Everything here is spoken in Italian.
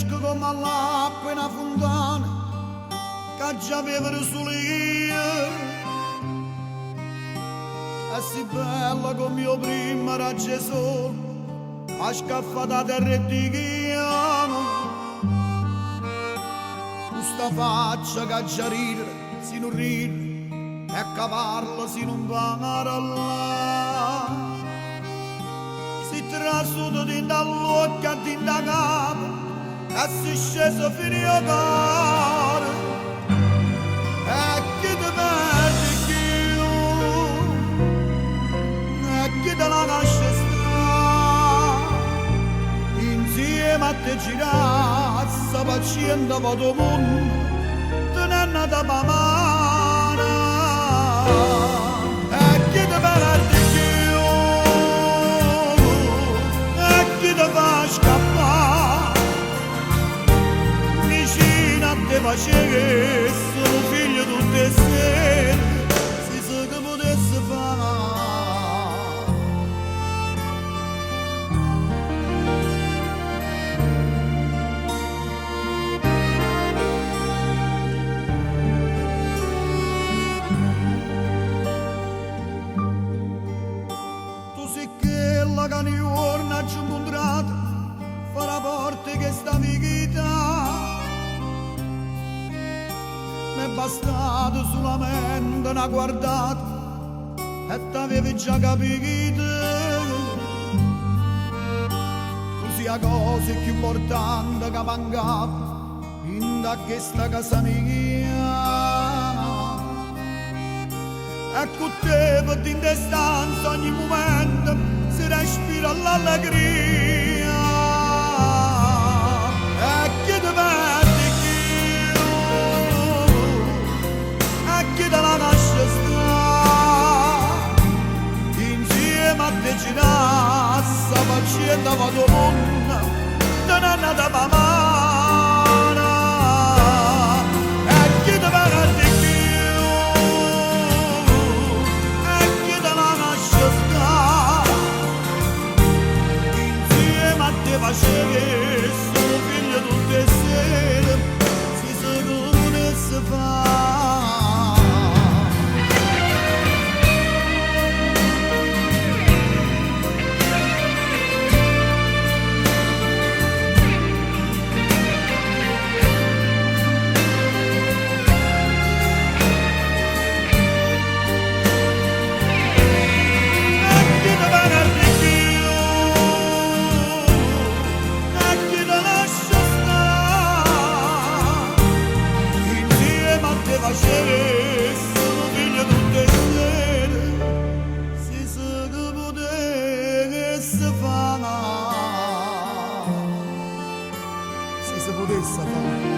fresco come l'acqua in una fontana che già aveva sull'io. È sì bella come io prima era Gesù, a scaffata terra e di chiamo. Questa faccia che già ridere, si non ride, e che parla si non parla. Si trasuto di dall'occhio di da capo, e si sceso fino a cuore. E chi ti perde più, e chi te la lascia stare, insieme a te girare, sta paziente per il mondo, tenendo da mano. E chi ti perde più, e chi ti fa scappare, vicino a te facevi sono figlio tutte e sere, si sa che potesse fare. Tu sei quella che ogni giorno ci ho incontrato, fa la porta che sta vita. Mi è bastato solamente una guardata e t'avevi già capito. Tu sia la cosa più importante che mancava in questa casa mia. E con te per in distanza ogni momento si respira l'allegria. E chi ti perde più, e chi te la lascia stare, insieme a te girare, sta paziente per il mondo, tenendo da mano. E chi ti perde più, e chi te la lascia stare, insieme a te facevi sono figlio tutte e sere, si sa che potesse fare. Facevi sono figlio tutte e sere, si sa che potesse fare, si sa potesse fare.